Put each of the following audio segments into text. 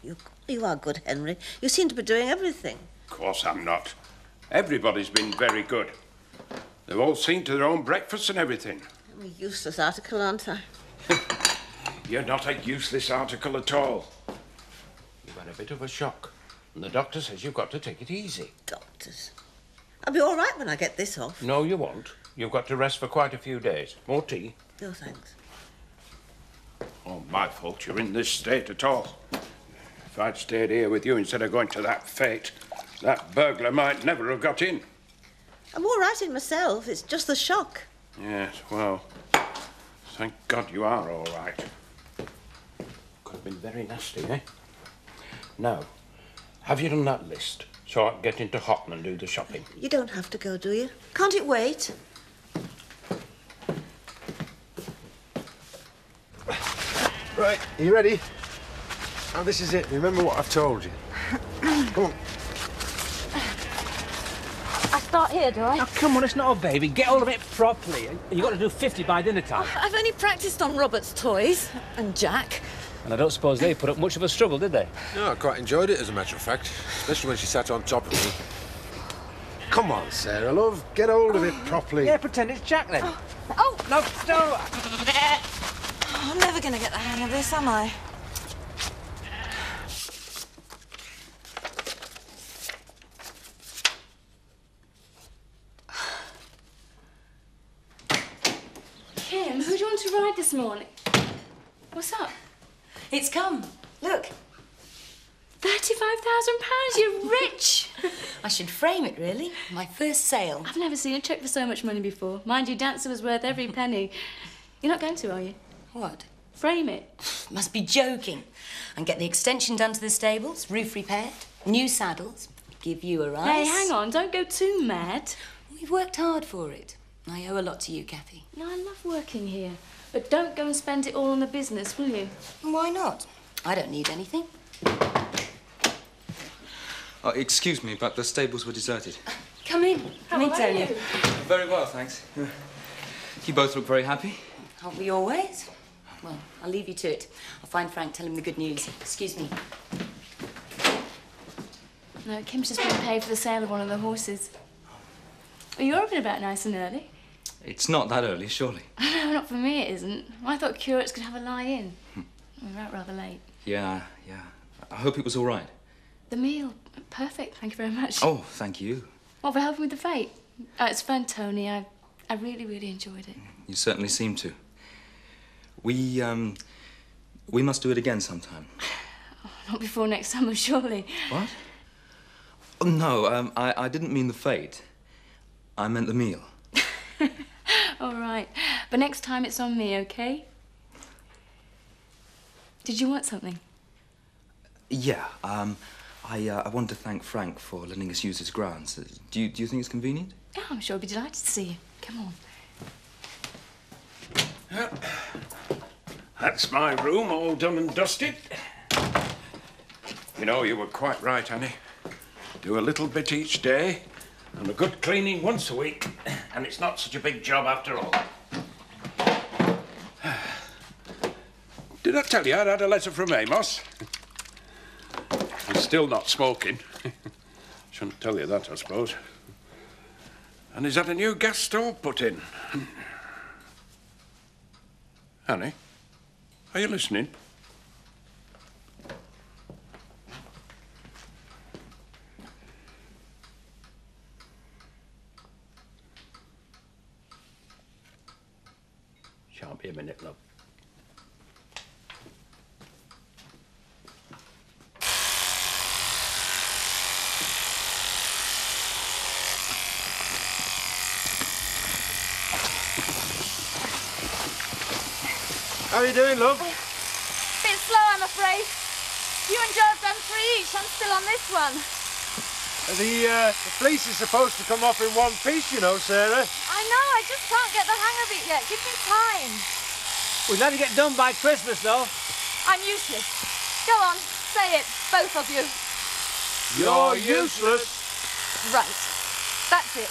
You are good, Henry. You seem to be doing everything. Of course I'm not. Everybody's been very good. They've all seen to their own breakfasts and everything. I'm a useless article, aren't I? You're not a useless article at all. You've had a bit of a shock. And the doctor says you've got to take it easy. Doctors. I'll be all right when I get this off. No, you won't. You've got to rest for quite a few days. More tea? No, thanks. Oh, my fault you're in this state at all. If I'd stayed here with you instead of going to that fete, that burglar might never have got in. I'm all right in myself. It's just the shock. Yes, well, thank God you are all right. Could have been very nasty, eh? Now, have you done that list so I can get into Houghton and do the shopping? You don't have to go, do you? Can't it wait? Right, are you ready? Oh, this is it. Remember what I've told you. Come on. I start here, do I? Oh, come on, it's not a baby. Get hold of it properly. You've got to do 50 by dinner time. Oh, I've only practised on Robert's toys and Jack. And I don't suppose they put up much of a struggle, did they? No, I quite enjoyed it, as a matter of fact. Especially when she sat on top of me. Come on, Sarah, love. Get hold of it properly. Yeah, pretend it's Jack, then. Oh! No, no! I'm never going to get the hang of this, am I? Kim, who do you want to ride this morning? What's up? It's come. Look. £35,000, you're rich! I should frame it, really. My first sale. I've never seen a cheque for so much money before. Mind you, Dancer was worth every penny. You're not going to, are you? What? Frame it. Must be joking. And get the extension done to the stables, roof repaired, new saddles, give you a rise. Hey, hang on, don't go too mad. We've worked hard for it. I owe a lot to you, Kathy. No, I love working here. But don't go and spend it all on the business, will you? Why not? I don't need anything. Excuse me, but the stables were deserted. Come in. Come in, Tony. Very well, thanks. You both look very happy. Aren't we always? Well, I'll leave you to it. I'll find Frank, tell him the good news. Excuse me. No, Kim's just been paid for the sale of one of the horses. Oh, you're open about nice and early. It's not that early, surely. No, not for me, it isn't. I thought curates could have a lie-in. We're out rather late. Yeah. I hope it was all right. The meal, perfect, thank you very much. Oh, thank you. What, for helping with the fete? It's fun, Tony. I really, really enjoyed it. You certainly seem to. We must do it again sometime. Oh, not before next summer, surely. What? Oh, no, I didn't mean the fete. I meant the meal. All right. But next time it's on me, OK? Did you want something? Yeah, I want to thank Frank for letting us use his grounds. Do you think it's convenient? Oh, I'm sure he'll be delighted to see you. Come on. That's my room, all done and dusted. You know, you were quite right, Annie. Do a little bit each day, and a good cleaning once a week, and it's not such a big job after all. Did I tell you I'd had a letter from Amos? He's still not smoking. Shouldn't tell you that, I suppose. And he's had a new gas stove put in. Annie, are you listening? Shan't be a minute, love. How are you doing, love? Bit slow, I'm afraid. You and Joe have done 3 each. I'm still on this one. The fleece is supposed to come off in one piece, you know, Sarah. I know, I just can't get the hang of it yet. Give me time. We'd let it get done by Christmas, though. I'm useless. Go on, say it, both of you. You're useless. Right. That's it.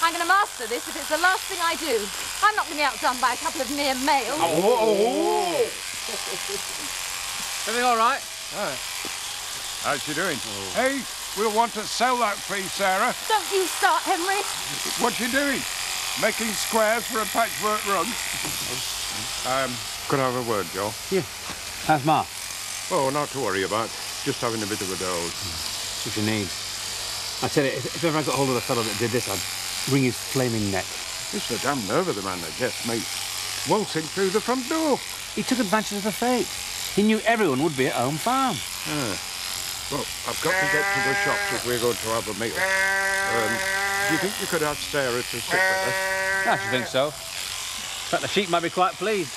I'm going to master this if it's the last thing I do. I'm not going to be outdone by a couple of mere males. Everything all right? How's she doing? Hey, we'll want to sell that fee, Sarah. Don't you start, Henry. What you doing? Making squares for a patchwork rug? Could I have a word, Joe? Yeah. How's Ma? Oh, not to worry about. Just having a bit of a doze. What you need. I tell you, if ever I got hold of the fellow that did this, I'd wring his flaming neck. It's the damn nerve of the man that gets me. Waltzing through the front door. He took advantage of the fate. He knew everyone would be at home farm. Well, I've got to get to the shops if we're going to have a meal. Do you think you could have Sarah to stick with us? I should think so. In fact, the sheep might be quite pleased.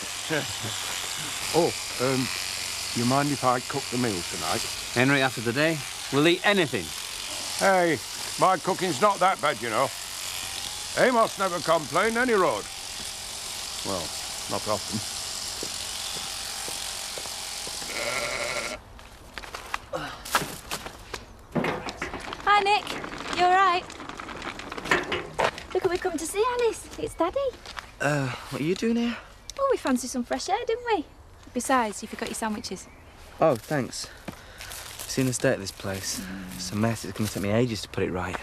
You mind if I cook the meal tonight? Henry, after the day, we'll eat anything. Hey, my cooking's not that bad, you know. Amos never complained any road. Well, not often. Hi, Nick. You all right? Look, we've come to see Alice. It's Daddy. What are you doing here? Oh, we fancied some fresh air, didn't we? Besides, you forgot your sandwiches. Oh, thanks. Seen the state of this place. It's a mess. It's going to take me ages to put it right.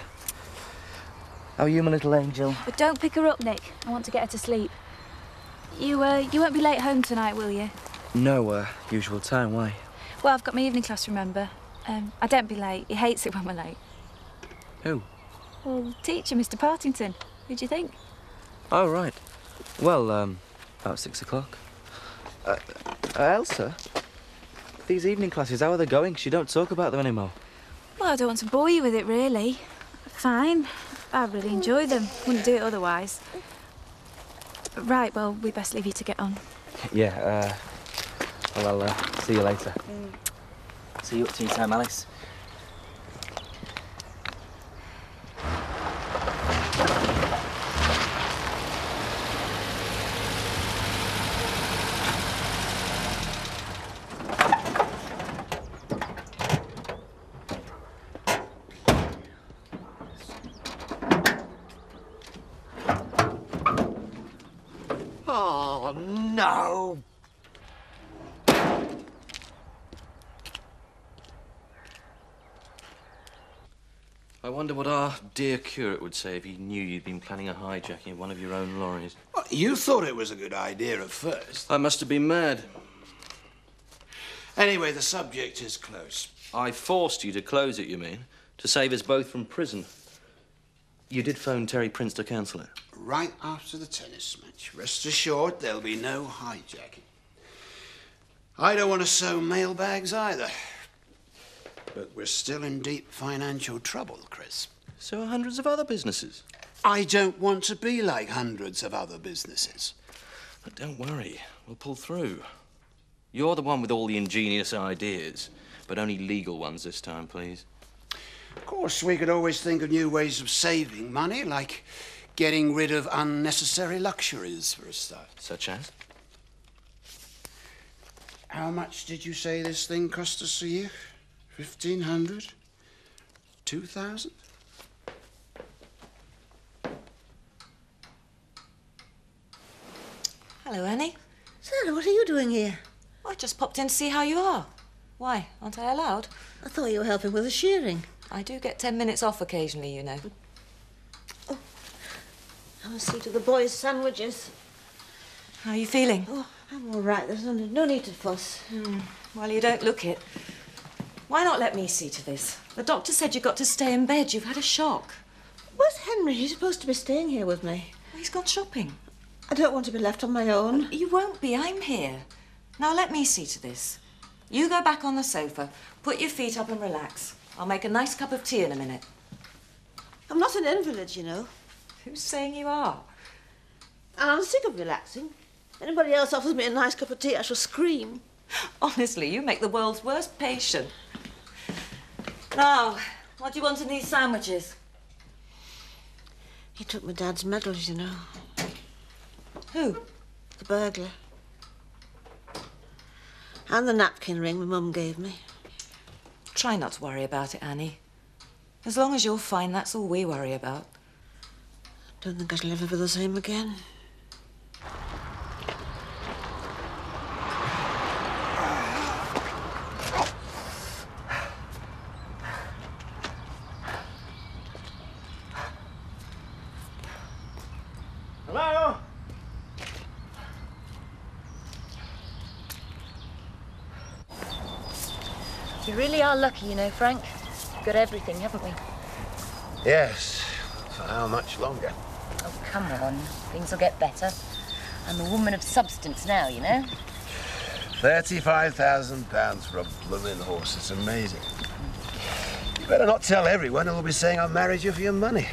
How are you, my little angel? But don't pick her up, Nick. I want to get her to sleep. You won't be late home tonight, will you? No, usual time. Why? Well, I've got my evening class, remember? I don't be late. He hates it when we're late. Who? Well, the teacher, Mr. Partington. Who do you think? Oh, right. Well, about 6 o'clock. Elsa? These evening classes, how are they going? 'Cause you don't talk about them anymore. Well, I don't want to bore you with it, really. Fine. I really enjoy them. Wouldn't do it otherwise. Right, well, we best leave you to get on. Yeah, well, I'll see you later. See you at tea time, Alice. Oh, no! I wonder what our dear curate would say if he knew you'd been planning a hijacking of one of your own lorries. Well, you thought it was a good idea at first. I must have been mad. Anyway, the subject is close. I forced you to close it, you mean? To save us both from prison. You did phone Terry Prince to cancel it? Right after the tennis match. Rest assured, there'll be no hijacking. I don't want to sew mailbags either. But we're still in deep financial trouble, Chris. So are hundreds of other businesses. I don't want to be like hundreds of other businesses. But don't worry, we'll pull through. You're the one with all the ingenious ideas, but only legal ones this time, please. Of course, we could always think of new ways of saving money, like getting rid of unnecessary luxuries, for a start. Such as? How much did you say this thing cost us a year? 1,500? 2,000? Hello, Annie. Sarah, what are you doing here? I just popped in to see how you are. Why? Aren't I allowed? I thought you were helping with the shearing. I do get 10 minutes off occasionally, you know. Have a seat of the boys' sandwiches. How are you feeling? Oh, I'm all right. There's no need to fuss. Well, you don't look it. Why not let me see to this? The doctor said you've got to stay in bed. You've had a shock. Where's Henry? He's supposed to be staying here with me. He's gone shopping. I don't want to be left on my own. You won't be. I'm here. Now let me see to this. You go back on the sofa, put your feet up and relax. I'll make a nice cup of tea in a minute. I'm not an invalid, you know. Who's saying you are? And I'm sick of relaxing. Anybody else offers me a nice cup of tea, I shall scream. Honestly, you make the world's worst patient. Now, what do you want in these sandwiches? He took my dad's medals, you know. Who? The burglar. And the napkin ring my mum gave me. Try not to worry about it, Annie. As long as you're fine, that's all we worry about. Don't think I shall ever be the same again. We really are lucky, you know, Frank. We've got everything, haven't we? Yes. For how much longer? Oh, come on. Things will get better. I'm a woman of substance now, you know. £35,000 for a blooming horse. It's amazing. You better not tell everyone, or we'll be saying I married you for your money.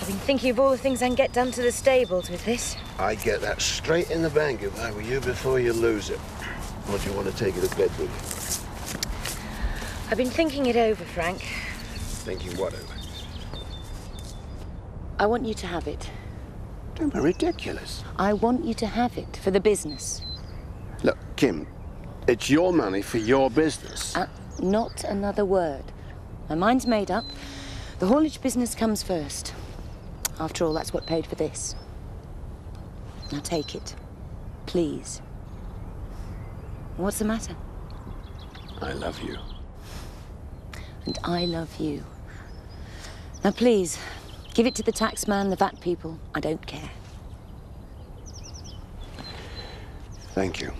I've been thinking of all the things I can get done to the stables with this. I'd get that straight in the bank if I were you before you lose it. Or do you want to take it to bed with you? I've been thinking it over, Frank. Thinking what over? I want you to have it. Don't be ridiculous. I want you to have it for the business. Look, Kim, it's your money for your business. Not another word. My mind's made up. The haulage business comes first. After all, that's what paid for this. Now take it. Please. What's the matter? I love you. And I love you. Now, please, give it to the taxman, the VAT people. I don't care. Thank you.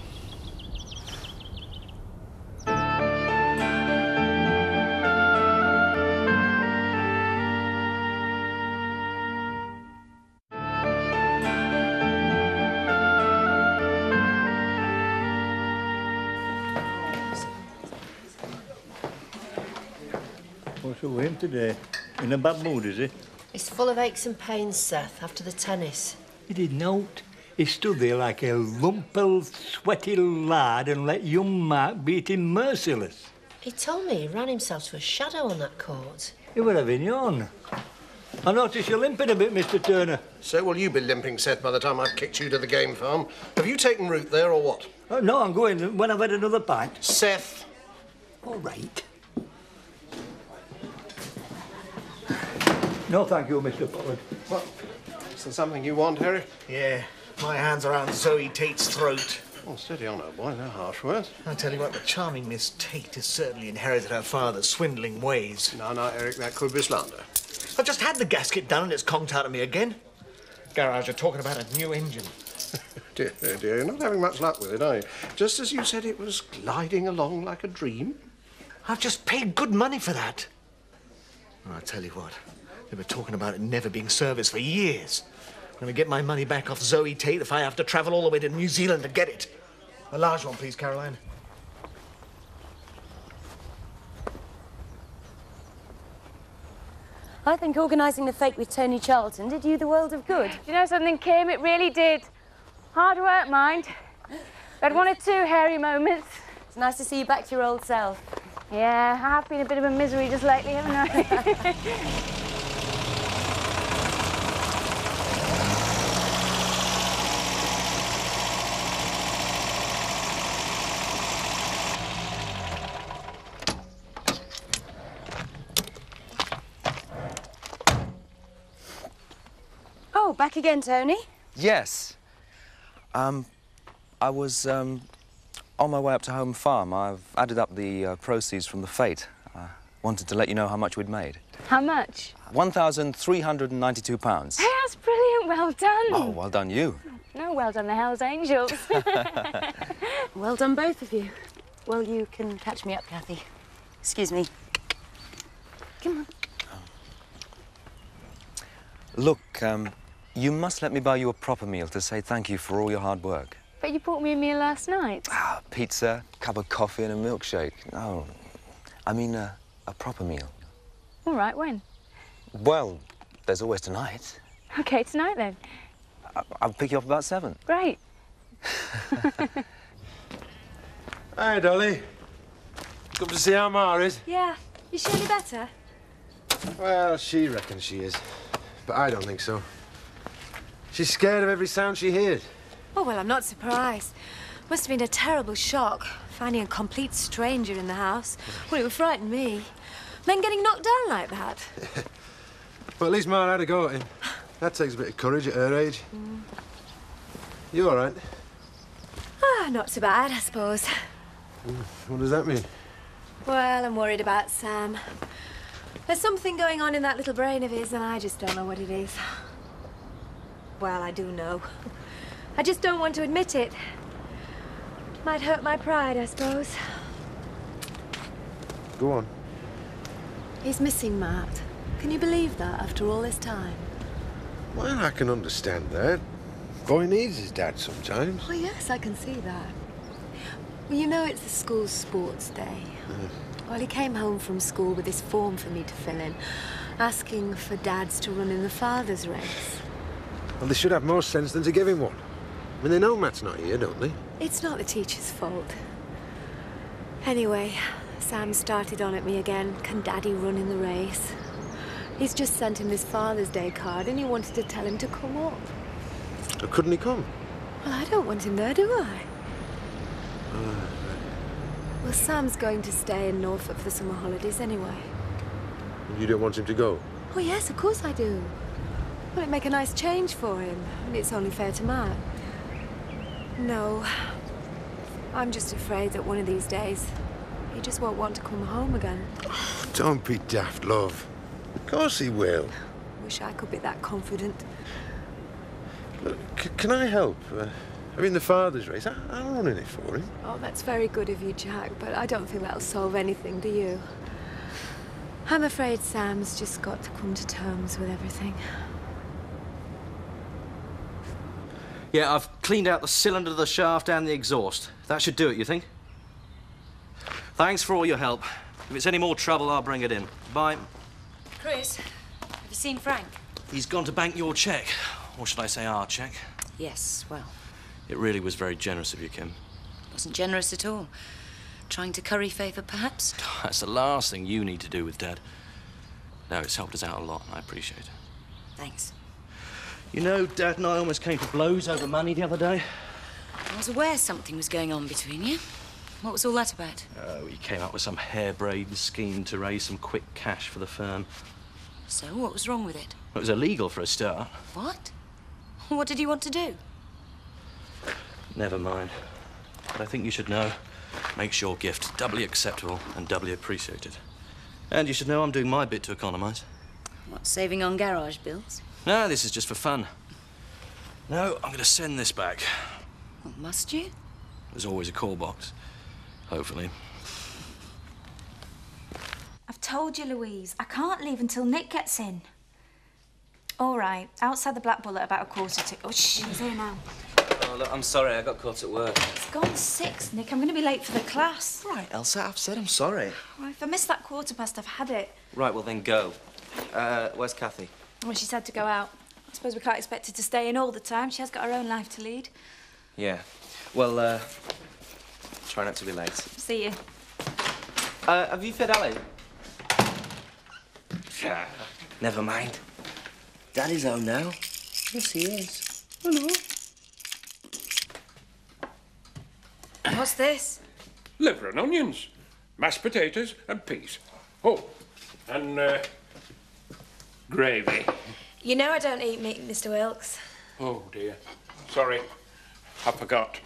What's with him today? In a bad mood, is he? He's full of aches and pains, Seth, after the tennis. He did not. He stood there like a lumpy, sweaty lad and let young Mark beat him merciless. He told me he ran himself to a shadow on that court. He were having on. I notice you're limping a bit, Mr. Turner. So will you be limping, Seth, by the time I've kicked you to the game farm. Have you taken root there, or what? Oh, no, I'm going when I've had another pint. Seth! All right. No, thank you, Mr. Pollard. What? Is there something you want, Harry? Yeah, my hand's around Zoe Tate's throat. Oh, steady on her, boy. No harsh words. I tell you what, the charming Miss Tate has certainly inherited her father's swindling ways. No, Eric, that could be slander. I've just had the gasket done and it's conked out of me again. Garage are talking about a new engine. Dear, you're not having much luck with it, are you? Just as you said it was gliding along like a dream. I've just paid good money for that. Oh, I tell you what, they were talking about it never being serviced for years. I'm going to get my money back off Zoe Tate if I have to travel all the way to New Zealand to get it. A large one, please, Caroline. I think organising the fete with Tony Charlton did you the world of good. Do you know something, Kim? It really did. Hard work, mind. Had one or two hairy moments. It's nice to see you back to your old self. Yeah, I have been a bit of a misery just lately, haven't I? Oh, back again, Tony? Yes. I was on my way up to Home Farm. I've added up the proceeds from the fete. I wanted to let you know how much we'd made. How much? £1,392. Hey, that's brilliant. Well done. Oh, well done you. No, well done the Hells Angels. Well done, both of you. Well, you can catch me up, Kathy. Excuse me. Come on. Look, you must let me buy you a proper meal to say thank you for all your hard work. But you bought me a meal last night. Pizza, cup of coffee and a milkshake. No, I mean a proper meal. All right, when? Well, there's always tonight. OK, tonight then. I'll pick you up about 7. Great. Hi, Dolly. Come to see how Ma is? Yeah. Is she any better? Well, she reckons she is. But I don't think so. She's scared of every sound she hears. Oh, well, I'm not surprised. Must have been a terrible shock, finding a complete stranger in the house. Well, it would frighten me. Men getting knocked down like that. But at least Ma had a go at him. That takes a bit of courage at her age. You all right? Ah, not so bad, I suppose. What does that mean? Well, I'm worried about Sam. There's something going on in that little brain of his, and I just don't know what it is. Well, I do know. I just don't want to admit it. Might hurt my pride, I suppose. Go on. He's missing Matt. Can you believe that after all this time? Well, I can understand that. Boy needs his dad sometimes. Oh, yes, I can see that. Well, you know it's the school's sports day. Well, he came home from school with this form for me to fill in, asking for dads to run in the father's race. Well, they should have more sense than to give him one. I mean, they know Matt's not here, don't they? It's not the teacher's fault. Anyway, Sam started on at me again. Can Daddy run in the race? He's just sent him his Father's Day card and he wanted to tell him to come up. Or couldn't he come? Well, I don't want him there, do I? Well, Sam's going to stay in Norfolk for the summer holidays anyway. You don't want him to go? Oh, yes, of course I do. Well, it'd make a nice change for him. And it's only fair to Matt. No. I'm just afraid that one of these days, he just won't want to come home again. Don't be daft, love. Of course he will. Wish I could be that confident. Look, can I help? I mean, the father's race, I'm running it for him. Oh, that's very good of you, Jack, but I don't think that'll solve anything, do you? I'm afraid Sam's just got to come to terms with everything. Yeah, I've cleaned out the cylinder, the shaft and the exhaust. That should do it, you think? Thanks for all your help. If it's any more trouble, I'll bring it in. Bye. Chris, have you seen Frank? He's gone to bank your cheque. Or should I say our cheque? Yes, well, It really was very generous of you, Kim. wasn't generous at all. Trying to curry favour, perhaps? That's the last thing you need to do with Dad. No, it's helped us out a lot, and I appreciate it. Thanks. You know, Dad and I almost came to blows over money the other day. I was aware something was going on between you. What was all that about? Oh, he came up with some harebrained scheme to raise some quick cash for the firm. So, what was wrong with it? It was illegal for a start. What? What did he want to do? Never mind. But I think you should know. Makes your gift doubly acceptable and doubly appreciated. And you should know I'm doing my bit to economise. What, saving on garage bills? No, this is just for fun. No, I'm going to send this back. Well, must you? There's always a call box. Hopefully. I've told you, Louise, I can't leave until Nick gets in. All right, outside the Black Bull at about 1:45. Oh, shh, he's here now. Oh, look, I'm sorry, I got caught at work. It's gone 6, Nick. I'm going to be late for the class. Right, Elsa, I've said I'm sorry. Well, if I miss that 1:15, I've had it. Right, well then go. Where's Kathy? Well, she's had to go out. I suppose we can't expect her to stay in all the time. She has got her own life to lead. Yeah. Well, try not to be late. See you. Have you fed Ali? Never mind. Daddy's home now. Yes, he is. Hello. What's this? Liver and onions, mashed potatoes and peas. Oh, and gravy. You know I don't eat meat, Mr. Wilkes. Oh, dear. Sorry, I forgot.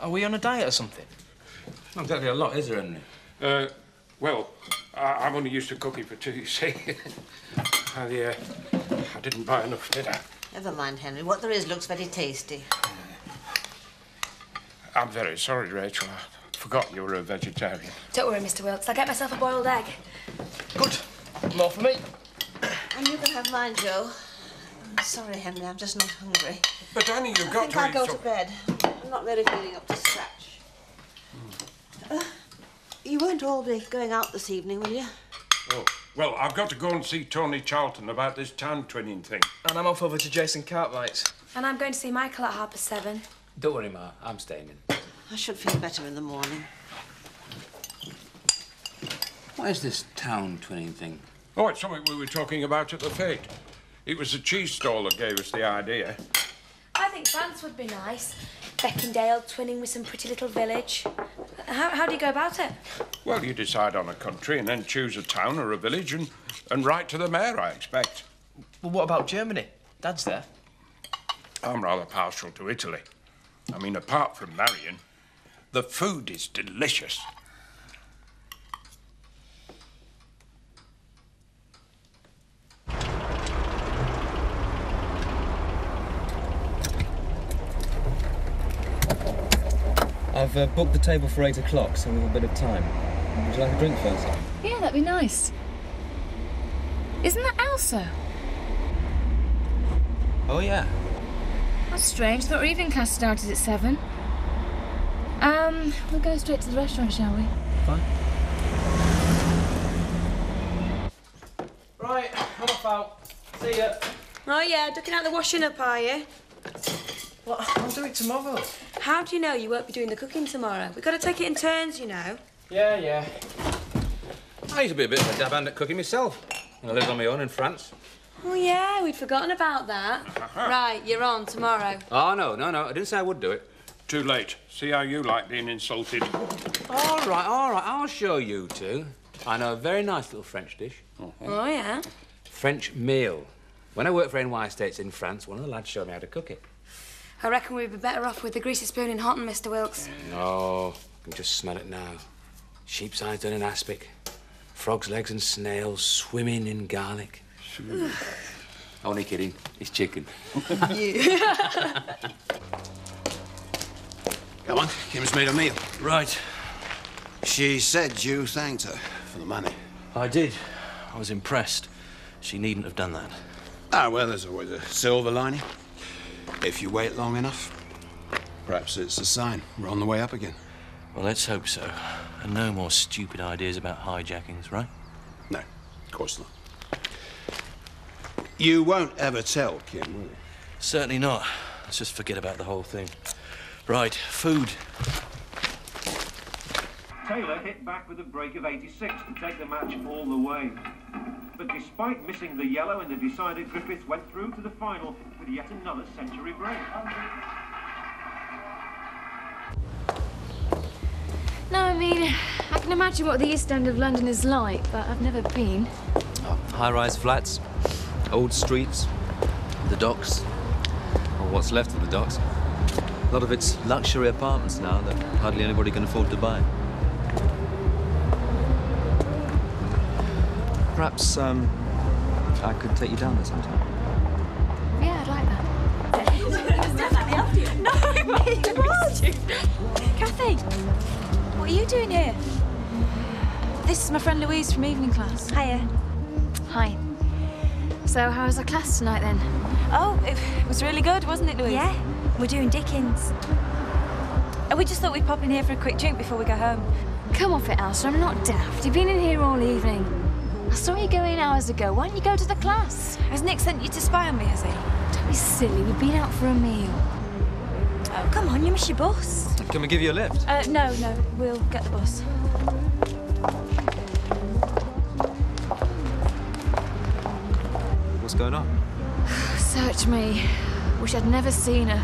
Are we on a diet or something? Not exactly a lot, is there, Henry? Well, I'm only used to cooking for two, you see. I didn't buy enough, did I? Never mind, Henry. What there is looks very tasty. I'm very sorry, Rachel. I forgot you were a vegetarian. Don't worry, Mr. Wilkes. I'll get myself a boiled egg. Good. More for me. And you can have mine, Joe. I'm sorry, Henry. I'm just not hungry. But, Annie, you've I got think to I'll eat go some... to bed. I'm not really feeling up to scratch. You won't all be going out this evening, will you? Oh, well, I've got to go and see Tony Charlton about this town twinning thing. And I'm off over to Jason Cartwright's. And I'm going to see Michael at 7:30. Don't worry, Ma. I'm staying in. I should feel better in the morning. What is this town twinning thing? Oh, it's something we were talking about at the fete. It was the cheese stall that gave us the idea. I think France would be nice. Beckendale twinning with some pretty little village. How do you go about it? Well, you decide on a country and then choose a town or a village and write to the mayor, I expect. Well, what about Germany? Dad's there. I'm rather partial to Italy. I mean, apart from Marion, the food is delicious. I've booked the table for 8 o'clock, so we've a bit of time. Would you like a drink first? Yeah, that'd be nice. Isn't that Elsa? Oh, yeah. That's strange. Thought our evening class started at 7. We'll go straight to the restaurant, shall we? Fine. Right, I'm off out. See ya. Oh, yeah, ducking out the washing up, are you? Well, I'll do it tomorrow. How do you know you won't be doing the cooking tomorrow? We've got to take it in turns, you know. Yeah. I used to be a bit of a dab hand at cooking myself. When I lived on my own in France. Oh, yeah, we'd forgotten about that. Right, you're on tomorrow. Oh, no. I didn't say I would do it. Too late. See how you like being insulted. All right. I'll show you two. I know a very nice little French dish. Oh, yeah? French meal. When I worked for NY Estates in France, one of the lads showed me how to cook it. I reckon we'd be better off with the greasy spoon in Houghton, Mr. Wilkes. No, I can just smell it now. Sheep's eyes done in aspic. Frog's legs and snails swimming in garlic. Only kidding. It's chicken. Come on, Kim's made a meal. Right. She said you thanked her for the money. I did. I was impressed. She needn't have done that. Ah, well, there's always a silver lining. If you wait long enough, perhaps it's a sign we're on the way up again. Well, let's hope so. And no more stupid ideas about hijackings, right? No, of course not. You won't ever tell Kim, will you? Certainly not. Let's just forget about the whole thing. Right, food. Taylor hit back with a break of 86 to take the match all the way. But despite missing the yellow in the decider, Griffith went through to the final with yet another century break. No, I mean, I can imagine what the East End of London is like, but I've never been. Oh, high-rise flats, old streets, the docks, or what's left of the docks. A lot of it's luxury apartments now that hardly anybody can afford to buy. Perhaps, I could take you down there sometime. Yeah, I'd like that. No, it was! Kathy, what are you doing here? This is my friend Louise from evening class. Hiya. Hi. So, how was our class tonight, then? Oh, it was really good, wasn't it, Louise? Yeah, we're doing Dickens. We just thought we'd pop in here for a quick drink before we go home. Come off it, Elsa, I'm not daft. You've been in here all evening. I saw you go in hours ago. Why don't you go to the class? Has Nick sent you to spy on me, has he? Don't be silly. We've been out for a meal. Oh, come on, you miss your bus. Can we give you a lift? No, we'll get the bus. What's going on? Search me. Wish I'd never seen her.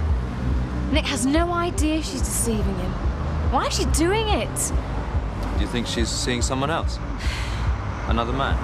Nick has no idea she's deceiving him. Why is she doing it? Do you think she's seeing someone else? Another man?